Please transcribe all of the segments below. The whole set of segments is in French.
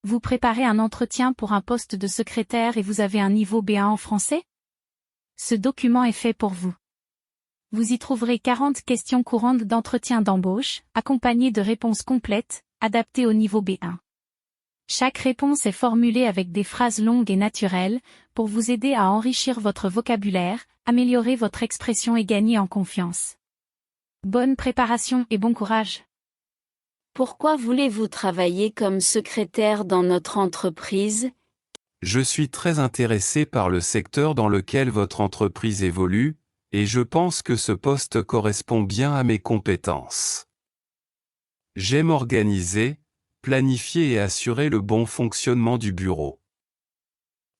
Vous préparez un entretien pour un poste de secrétaire et vous avez un niveau B1 en français? Ce document est fait pour vous. Vous y trouverez 40 questions courantes d'entretien d'embauche, accompagnées de réponses complètes, adaptées au niveau B1. Chaque réponse est formulée avec des phrases longues et naturelles, pour vous aider à enrichir votre vocabulaire, améliorer votre expression et gagner en confiance. Bonne préparation et bon courage! Pourquoi voulez-vous travailler comme secrétaire dans notre entreprise? Je suis très intéressé par le secteur dans lequel votre entreprise évolue, et je pense que ce poste correspond bien à mes compétences. J'aime organiser, planifier et assurer le bon fonctionnement du bureau.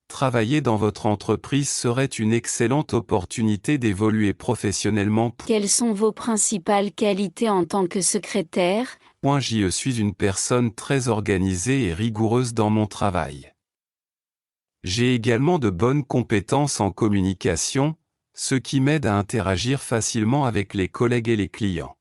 Travailler dans votre entreprise serait une excellente opportunité d'évoluer professionnellement. Quelles sont vos principales qualités en tant que secrétaire? Je suis une personne très organisée et rigoureuse dans mon travail. J'ai également de bonnes compétences en communication, ce qui m'aide à interagir facilement avec les collègues et les clients.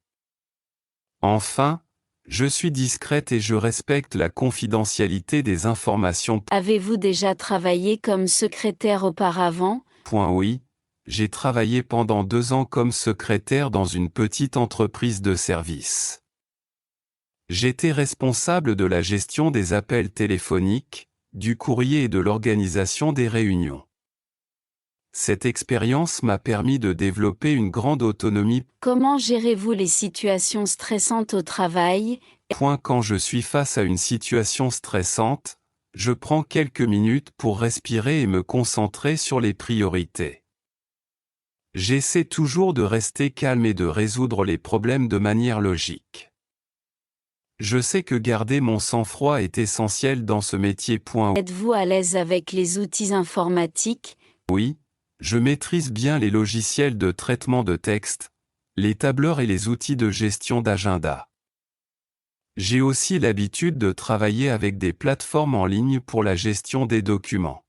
Enfin, je suis discrète et je respecte la confidentialité des informations. Avez-vous déjà travaillé comme secrétaire auparavant? Oui, j'ai travaillé pendant 2 ans comme secrétaire dans une petite entreprise de service. J'étais responsable de la gestion des appels téléphoniques, du courrier et de l'organisation des réunions. Cette expérience m'a permis de développer une grande autonomie. Comment gérez-vous les situations stressantes au travail? Quand je suis face à une situation stressante, je prends quelques minutes pour respirer et me concentrer sur les priorités. J'essaie toujours de rester calme et de résoudre les problèmes de manière logique. Je sais que garder mon sang-froid est essentiel dans ce métier. Êtes-vous à l'aise avec les outils informatiques? Oui, je maîtrise bien les logiciels de traitement de texte, les tableurs et les outils de gestion d'agenda. J'ai aussi l'habitude de travailler avec des plateformes en ligne pour la gestion des documents.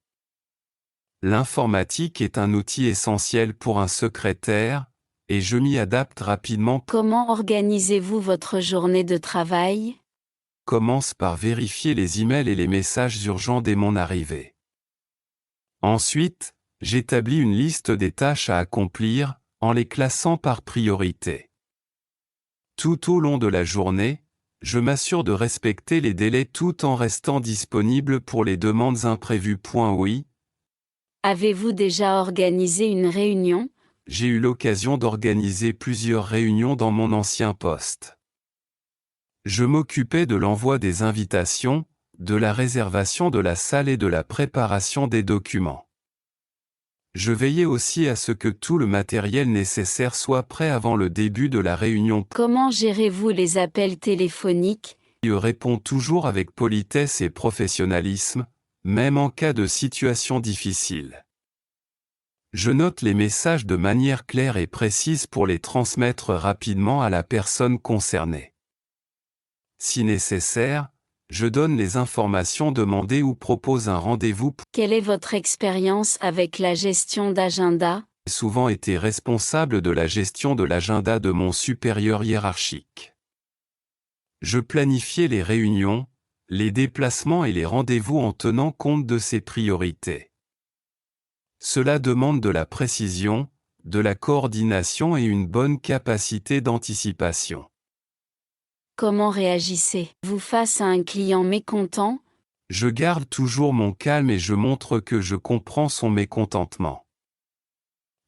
L'informatique est un outil essentiel pour un secrétaire, et je m'y adapte rapidement. Comment organisez-vous votre journée de travail? Commence par vérifier les emails et les messages urgents dès mon arrivée. Ensuite, j'établis une liste des tâches à accomplir, en les classant par priorité. Tout au long de la journée, je m'assure de respecter les délais tout en restant disponible pour les demandes imprévues. Oui. Avez-vous déjà organisé une réunion? J'ai eu l'occasion d'organiser plusieurs réunions dans mon ancien poste. Je m'occupais de l'envoi des invitations, de la réservation de la salle et de la préparation des documents. Je veillais aussi à ce que tout le matériel nécessaire soit prêt avant le début de la réunion. Comment gérez-vous les appels téléphoniques? Je réponds toujours avec politesse et professionnalisme, même en cas de situation difficile. Je note les messages de manière claire et précise pour les transmettre rapidement à la personne concernée. Si nécessaire, je donne les informations demandées ou propose un rendez-vous. Quelle est votre expérience avec la gestion d'agenda? J'ai souvent été responsable de la gestion de l'agenda de mon supérieur hiérarchique. Je planifiais les réunions, les déplacements et les rendez-vous en tenant compte de ses priorités. Cela demande de la précision, de la coordination et une bonne capacité d'anticipation. Comment réagissez-vous face à un client mécontent? Je garde toujours mon calme et je montre que je comprends son mécontentement.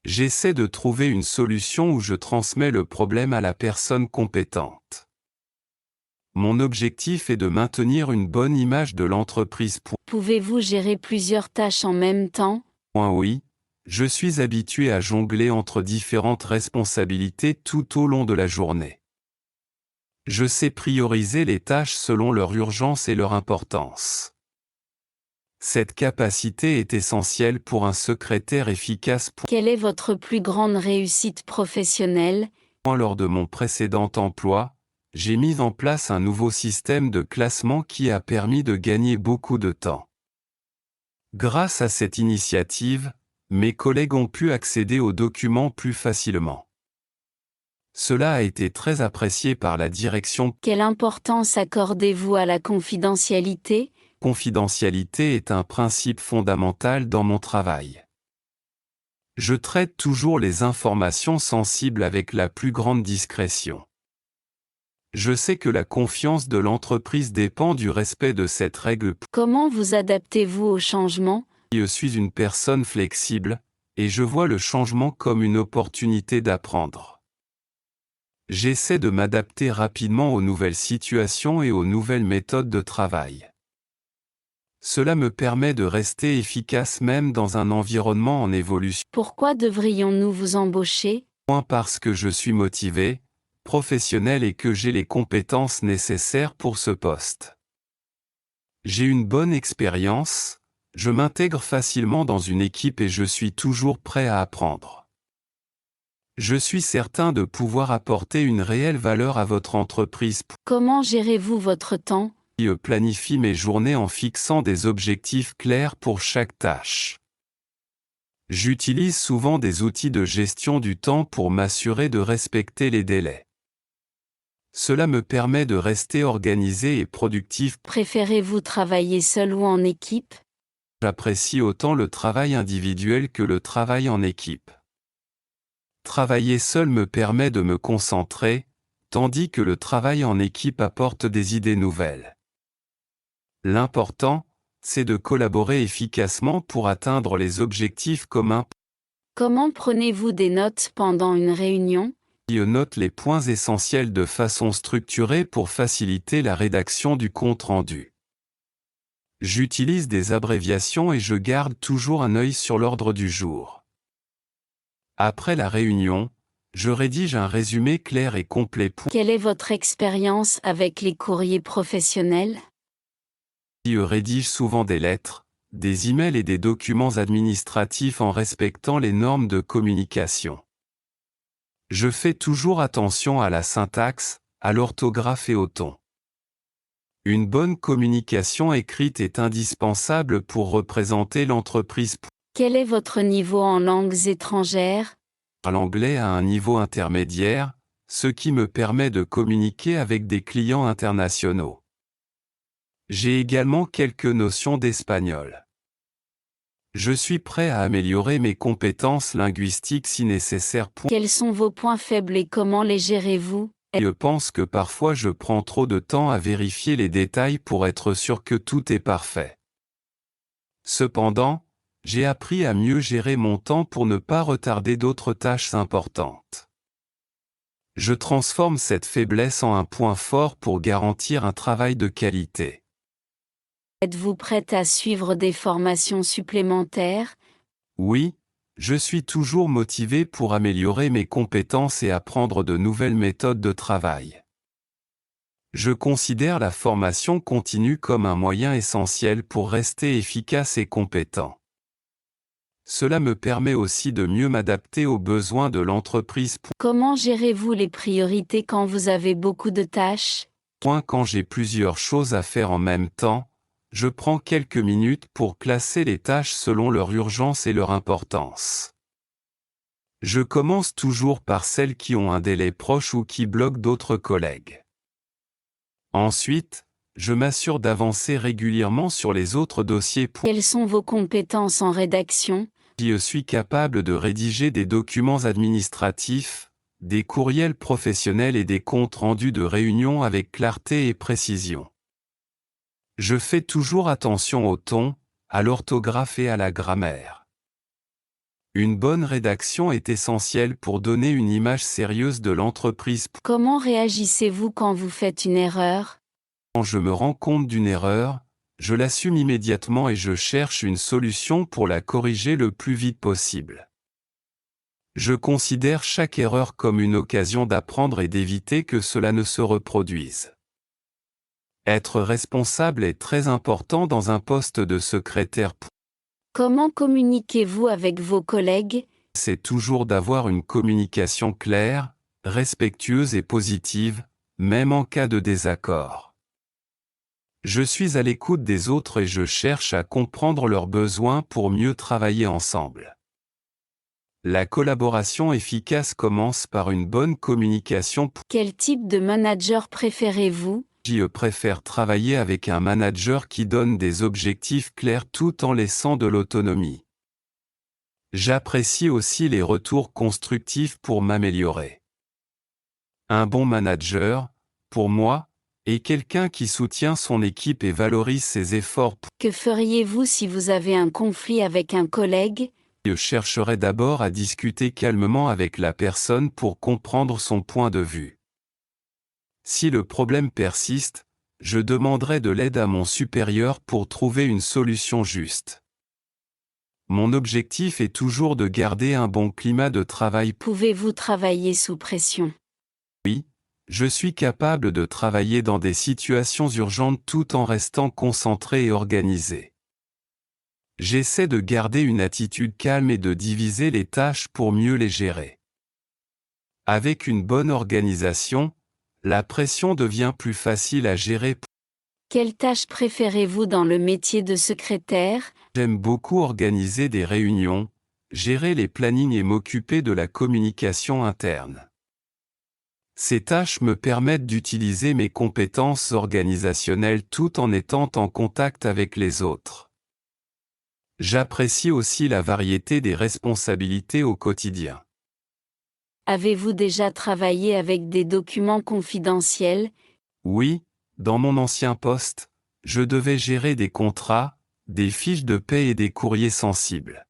J'essaie de trouver une solution où je transmets le problème à la personne compétente. Mon objectif est de maintenir une bonne image de l'entreprise. Pouvez-vous gérer plusieurs tâches en même temps? Oui, je suis habitué à jongler entre différentes responsabilités tout au long de la journée. Je sais prioriser les tâches selon leur urgence et leur importance. Cette capacité est essentielle pour un secrétaire efficace. Quelle est votre plus grande réussite professionnelle? Lors de mon précédent emploi, j'ai mis en place un nouveau système de classement qui a permis de gagner beaucoup de temps. Grâce à cette initiative, mes collègues ont pu accéder aux documents plus facilement. Cela a été très apprécié par la direction. Quelle importance accordez-vous à la confidentialité? Confidentialité est un principe fondamental dans mon travail. Je traite toujours les informations sensibles avec la plus grande discrétion. Je sais que la confiance de l'entreprise dépend du respect de cette règle. Comment vous adaptez-vous au changement? Je suis une personne flexible, et je vois le changement comme une opportunité d'apprendre. J'essaie de m'adapter rapidement aux nouvelles situations et aux nouvelles méthodes de travail. Cela me permet de rester efficace même dans un environnement en évolution. Pourquoi devrions-nous vous embaucher? Parce que je suis motivé, professionnel et que j'ai les compétences nécessaires pour ce poste. J'ai une bonne expérience, je m'intègre facilement dans une équipe et je suis toujours prêt à apprendre. Je suis certain de pouvoir apporter une réelle valeur à votre entreprise. Comment gérez-vous votre temps? Je planifie mes journées en fixant des objectifs clairs pour chaque tâche. J'utilise souvent des outils de gestion du temps pour m'assurer de respecter les délais. Cela me permet de rester organisé et productif. Préférez-vous travailler seul ou en équipe? J'apprécie autant le travail individuel que le travail en équipe. Travailler seul me permet de me concentrer, tandis que le travail en équipe apporte des idées nouvelles. L'important, c'est de collaborer efficacement pour atteindre les objectifs communs. Comment prenez-vous des notes pendant une réunion? Je note les points essentiels de façon structurée pour faciliter la rédaction du compte-rendu. J'utilise des abréviations et je garde toujours un œil sur l'ordre du jour. Après la réunion, je rédige un résumé clair et complet. Quelle est votre expérience avec les courriers professionnels? Je rédige souvent des lettres, des emails et des documents administratifs en respectant les normes de communication. Je fais toujours attention à la syntaxe, à l'orthographe et au ton. Une bonne communication écrite est indispensable pour représenter l'entreprise. Quel est votre niveau en langues étrangères? L'anglais à un niveau intermédiaire, ce qui me permet de communiquer avec des clients internationaux. J'ai également quelques notions d'espagnol. Je suis prêt à améliorer mes compétences linguistiques si nécessaire. Quels sont vos points faibles et comment les gérez-vous? Je pense que parfois je prends trop de temps à vérifier les détails pour être sûr que tout est parfait. Cependant, j'ai appris à mieux gérer mon temps pour ne pas retarder d'autres tâches importantes. Je transforme cette faiblesse en un point fort pour garantir un travail de qualité. Êtes-vous prête à suivre des formations supplémentaires? Oui, je suis toujours motivé pour améliorer mes compétences et apprendre de nouvelles méthodes de travail. Je considère la formation continue comme un moyen essentiel pour rester efficace et compétent. Cela me permet aussi de mieux m'adapter aux besoins de l'entreprise. Comment gérez-vous les priorités quand vous avez beaucoup de tâches? Quand j'ai plusieurs choses à faire en même temps, je prends quelques minutes pour classer les tâches selon leur urgence et leur importance. Je commence toujours par celles qui ont un délai proche ou qui bloquent d'autres collègues. Ensuite, je m'assure d'avancer régulièrement sur les autres dossiers. Quelles sont vos compétences en rédaction? Je suis capable de rédiger des documents administratifs, des courriels professionnels et des comptes rendus de réunions avec clarté et précision. Je fais toujours attention au ton, à l'orthographe et à la grammaire. Une bonne rédaction est essentielle pour donner une image sérieuse de l'entreprise. Comment réagissez-vous quand vous faites une erreur? Quand je me rends compte d'une erreur, je l'assume immédiatement et je cherche une solution pour la corriger le plus vite possible. Je considère chaque erreur comme une occasion d'apprendre et d'éviter que cela ne se reproduise. Être responsable est très important dans un poste de secrétaire. Comment communiquez-vous avec vos collègues? C'est toujours d'avoir une communication claire, respectueuse et positive, même en cas de désaccord. Je suis à l'écoute des autres et je cherche à comprendre leurs besoins pour mieux travailler ensemble. La collaboration efficace commence par une bonne communication. Quel type de manager préférez-vous? Je préfère travailler avec un manager qui donne des objectifs clairs tout en laissant de l'autonomie. J'apprécie aussi les retours constructifs pour m'améliorer. Un bon manager, pour moi, est quelqu'un qui soutient son équipe et valorise ses efforts. Que feriez-vous si vous avez un conflit avec un collègue? Je chercherai d'abord à discuter calmement avec la personne pour comprendre son point de vue. Si le problème persiste, je demanderai de l'aide à mon supérieur pour trouver une solution juste. Mon objectif est toujours de garder un bon climat de travail. Pouvez-vous travailler sous pression? Oui, je suis capable de travailler dans des situations urgentes tout en restant concentré et organisé. J'essaie de garder une attitude calme et de diviser les tâches pour mieux les gérer. Avec une bonne organisation, la pression devient plus facile à gérer. Quelle tâche préférez-vous dans le métier de secrétaire? J'aime beaucoup organiser des réunions, gérer les plannings et m'occuper de la communication interne. Ces tâches me permettent d'utiliser mes compétences organisationnelles tout en étant en contact avec les autres. J'apprécie aussi la variété des responsabilités au quotidien. Avez-vous déjà travaillé avec des documents confidentiels? Oui, dans mon ancien poste, je devais gérer des contrats, des fiches de paie et des courriers sensibles.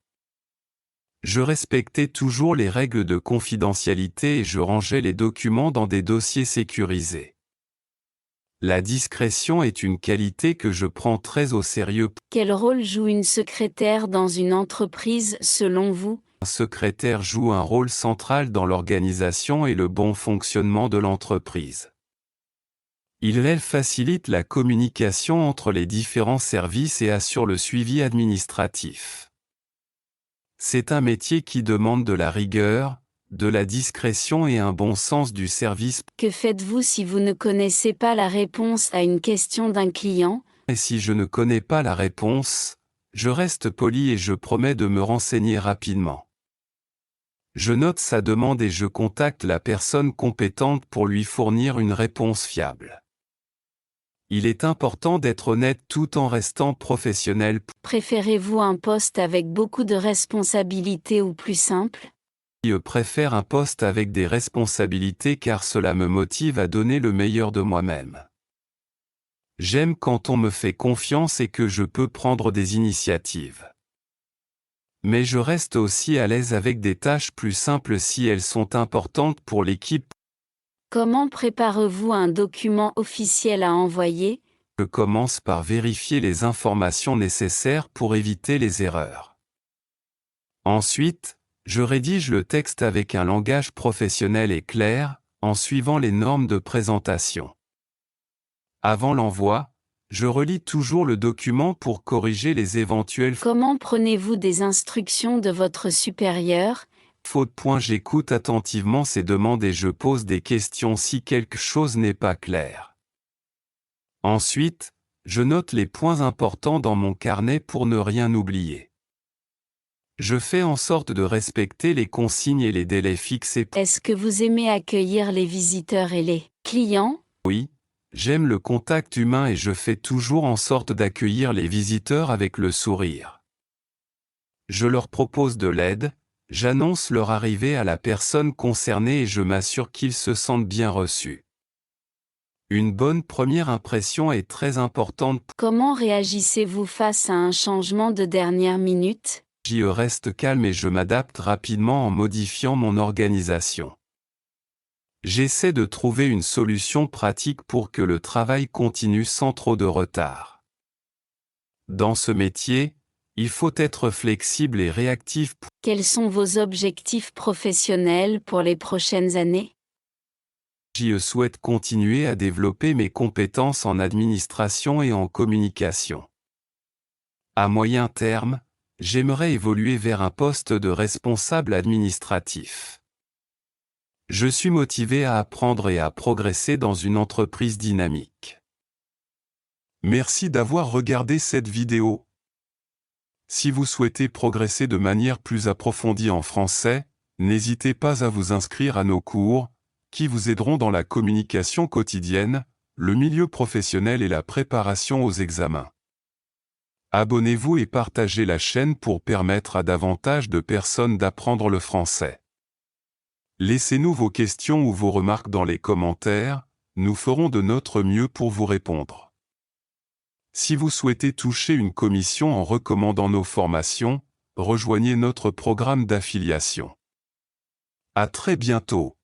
Je respectais toujours les règles de confidentialité et je rangeais les documents dans des dossiers sécurisés. La discrétion est une qualité que je prends très au sérieux. Quel rôle joue une secrétaire dans une entreprise selon vous? Un secrétaire joue un rôle central dans l'organisation et le bon fonctionnement de l'entreprise. Elle facilite la communication entre les différents services et assure le suivi administratif. C'est un métier qui demande de la rigueur, de la discrétion et un bon sens du service. Que faites-vous si vous ne connaissez pas la réponse à une question d'un client? Et si je ne connais pas la réponse, je reste poli et je promets de me renseigner rapidement. Je note sa demande et je contacte la personne compétente pour lui fournir une réponse fiable. Il est important d'être honnête tout en restant professionnel. Préférez-vous un poste avec beaucoup de responsabilités ou plus simple? Je préfère un poste avec des responsabilités car cela me motive à donner le meilleur de moi-même. J'aime quand on me fait confiance et que je peux prendre des initiatives. Mais je reste aussi à l'aise avec des tâches plus simples si elles sont importantes pour l'équipe. Comment préparez-vous un document officiel à envoyer? Je commence par vérifier les informations nécessaires pour éviter les erreurs. Ensuite, je rédige le texte avec un langage professionnel et clair, en suivant les normes de présentation. Avant l'envoi, je relis toujours le document pour corriger les éventuelles fautes. Comment prenez-vous des instructions de votre supérieur? J'écoute attentivement ses demandes et je pose des questions si quelque chose n'est pas clair. Ensuite, je note les points importants dans mon carnet pour ne rien oublier. Je fais en sorte de respecter les consignes et les délais fixés. Est-ce que vous aimez accueillir les visiteurs et les clients? Oui, j'aime le contact humain et je fais toujours en sorte d'accueillir les visiteurs avec le sourire. Je leur propose de l'aide, j'annonce leur arrivée à la personne concernée et je m'assure qu'ils se sentent bien reçus. Une bonne première impression est très importante. Comment réagissez-vous face à un changement de dernière minute? Je reste calme et je m'adapte rapidement en modifiant mon organisation. J'essaie de trouver une solution pratique pour que le travail continue sans trop de retard. Dans ce métier, il faut être flexible et réactif. Quels sont vos objectifs professionnels pour les prochaines années? Je souhaite continuer à développer mes compétences en administration et en communication. À moyen terme, j'aimerais évoluer vers un poste de responsable administratif. Je suis motivé à apprendre et à progresser dans une entreprise dynamique. Merci d'avoir regardé cette vidéo. Si vous souhaitez progresser de manière plus approfondie en français, n'hésitez pas à vous inscrire à nos cours, qui vous aideront dans la communication quotidienne, le milieu professionnel et la préparation aux examens. Abonnez-vous et partagez la chaîne pour permettre à davantage de personnes d'apprendre le français. Laissez-nous vos questions ou vos remarques dans les commentaires, nous ferons de notre mieux pour vous répondre. Si vous souhaitez toucher une commission en recommandant nos formations, rejoignez notre programme d'affiliation. À très bientôt.